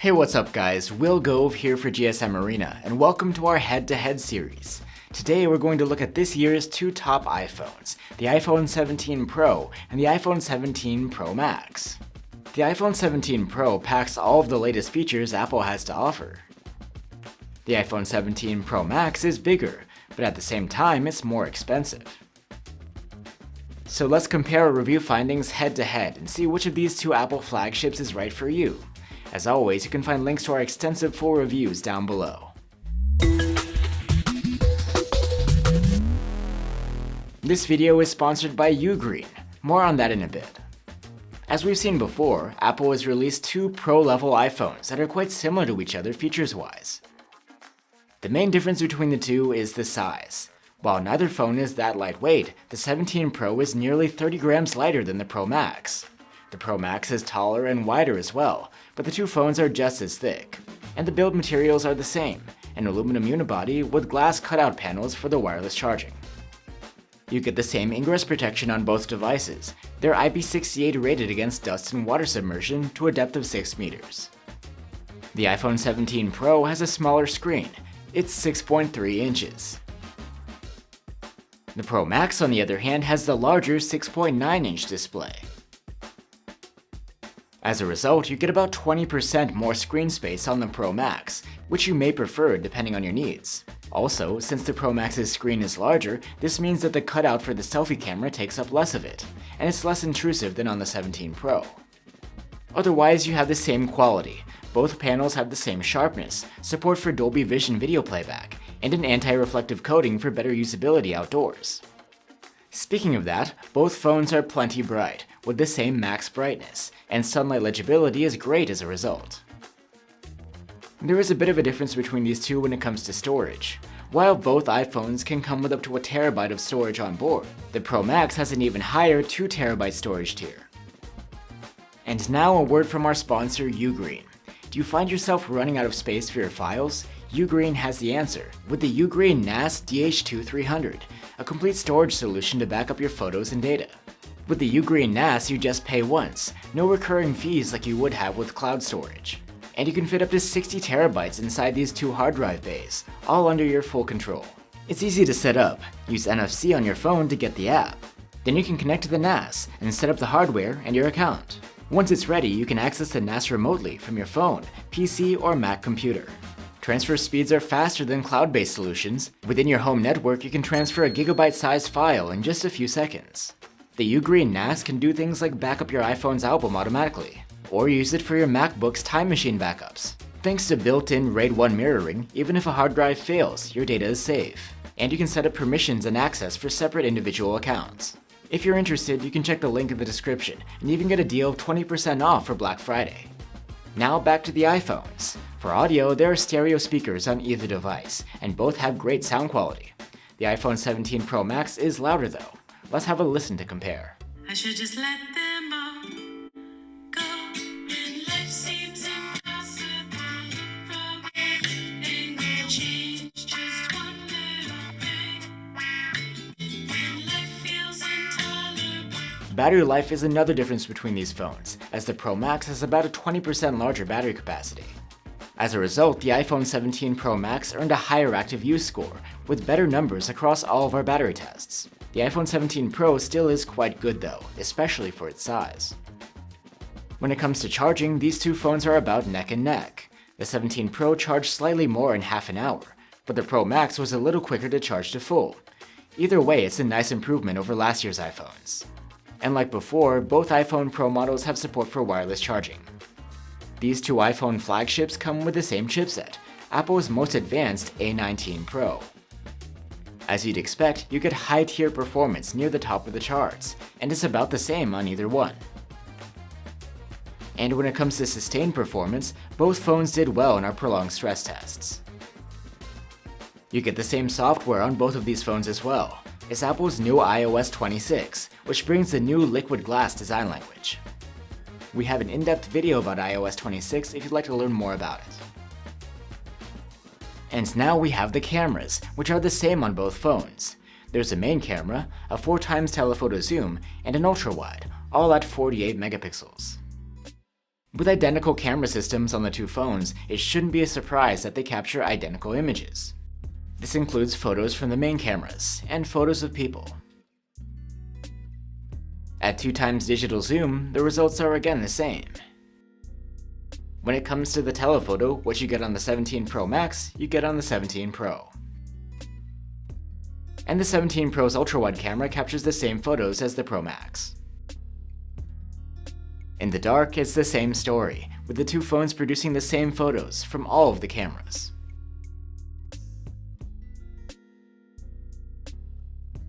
Hey, what's up guys, Will Gove here for GSM Arena, and welcome to our head-to-head series. Today we're going to look at this year's two top iPhones, the iPhone 17 Pro and the iPhone 17 Pro Max. The iPhone 17 Pro packs all of the latest features Apple has to offer. The iPhone 17 Pro Max is bigger, but at the same time it's more expensive. So let's compare our review findings head-to-head and see which of these two Apple flagships is right for you. As always, you can find links to our extensive full reviews down below. This video is sponsored by UGREEN. More on that in a bit. As we've seen before, Apple has released two Pro-level iPhones that are quite similar to each other features-wise. The main difference between the two is the size. While neither phone is that lightweight, the 17 Pro is nearly 30 grams lighter than the Pro Max. The Pro Max is taller and wider as well, but the two phones are just as thick. And the build materials are the same, an aluminum unibody with glass cutout panels for the wireless charging. You get the same ingress protection on both devices. They're IP68 rated against dust and water submersion to a depth of 6 meters. The iPhone 17 Pro has a smaller screen. It's 6.3 inches. The Pro Max, on the other hand, has the larger 6.9-inch display. As a result, you get about 20% more screen space on the Pro Max, which you may prefer depending on your needs. Also, since the Pro Max's screen is larger, this means that the cutout for the selfie camera takes up less of it, and it's less intrusive than on the 17 Pro. Otherwise, you have the same quality. Both panels have the same sharpness, support for Dolby Vision video playback, and an anti-reflective coating for better usability outdoors. Speaking of that, both phones are plenty bright, with the same max brightness, and sunlight legibility is great as a result. There is a bit of a difference between these two when it comes to storage. While both iPhones can come with up to a terabyte of storage on board, the Pro Max has an even higher 2 terabyte storage tier. And now a word from our sponsor, UGREEN. Do you find yourself running out of space for your files? UGREEN has the answer with the UGREEN NAS DH2300, a complete storage solution to back up your photos and data. With the UGREEN NAS, you just pay once, no recurring fees like you would have with cloud storage. And you can fit up to 60 terabytes inside these two hard drive bays, all under your full control. It's easy to set up. Use NFC on your phone to get the app. Then you can connect to the NAS and set up the hardware and your account. Once it's ready, you can access the NAS remotely from your phone, PC, or Mac computer. Transfer speeds are faster than cloud-based solutions. Within your home network, you can transfer a gigabyte-sized file in just a few seconds. The UGREEN NAS can do things like back up your iPhone's album automatically, or use it for your MacBook's Time Machine backups. Thanks to built-in RAID 1 mirroring, even if a hard drive fails, your data is safe. And you can set up permissions and access for separate individual accounts. If you're interested, you can check the link in the description, and even get a deal of 20% off for Black Friday. Now back to the iPhones. For audio, there are stereo speakers on either device, and both have great sound quality. The iPhone 17 Pro Max is louder though. Let's have a listen to compare. I should just let them all go, and life seems impossible from angle change, just one little thing, when life feels intolerable. Battery life is another difference between these phones, as the Pro Max has about a 20% larger battery capacity. As a result, the iPhone 17 Pro Max earned a higher active use score, with better numbers across all of our battery tests. The iPhone 17 Pro still is quite good though, especially for its size. When it comes to charging, these two phones are about neck and neck. The 17 Pro charged slightly more in half an hour, but the Pro Max was a little quicker to charge to full. Either way, it's a nice improvement over last year's iPhones. And like before, both iPhone Pro models have support for wireless charging. These two iPhone flagships come with the same chipset, Apple's most advanced A19 Pro. As you'd expect, you get high-tier performance near the top of the charts, and it's about the same on either one. And when it comes to sustained performance, both phones did well in our prolonged stress tests. You get the same software on both of these phones as well. It's Apple's new iOS 26, which brings the new liquid glass design language. We have an in-depth video about iOS 26 if you'd like to learn more about it. And now we have the cameras, which are the same on both phones. There's a main camera, a 4x telephoto zoom, and an ultra-wide, all at 48 megapixels. With identical camera systems on the two phones, it shouldn't be a surprise that they capture identical images. This includes photos from the main cameras, and photos of people. At 2x digital zoom, the results are again the same. When it comes to the telephoto, what you get on the 17 Pro Max, you get on the 17 Pro. And the 17 Pro's ultra-wide camera captures the same photos as the Pro Max. In the dark, it's the same story, with the two phones producing the same photos from all of the cameras.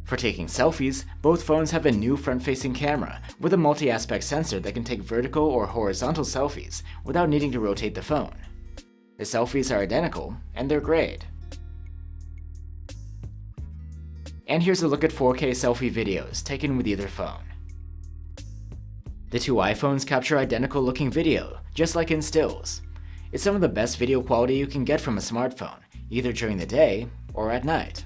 For taking selfies, both phones have a new front-facing camera with a multi-aspect sensor that can take vertical or horizontal selfies without needing to rotate the phone. The selfies are identical, and they're great. And here's a look at 4K selfie videos taken with either phone. The two iPhones capture identical looking video, just like in stills. It's some of the best video quality you can get from a smartphone, either during the day or at night.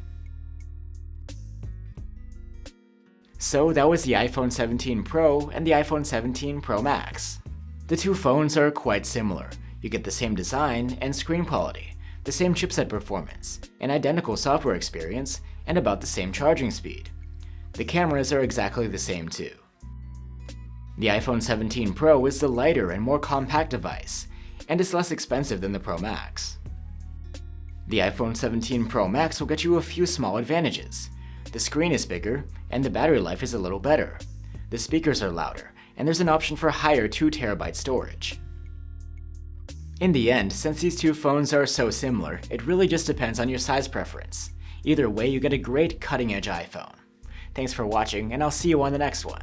So that was the iPhone 17 Pro and the iPhone 17 Pro Max. The two phones are quite similar. You get the same design and screen quality, the same chipset performance, an identical software experience, and about the same charging speed. The cameras are exactly the same too. The iPhone 17 Pro is the lighter and more compact device, and is less expensive than the Pro Max. The iPhone 17 Pro Max will get you a few small advantages. The screen is bigger, and the battery life is a little better. The speakers are louder, and there's an option for higher 2TB storage. In the end, since these two phones are so similar, it really just depends on your size preference. Either way, you get a great cutting-edge iPhone. Thanks for watching, and I'll see you on the next one.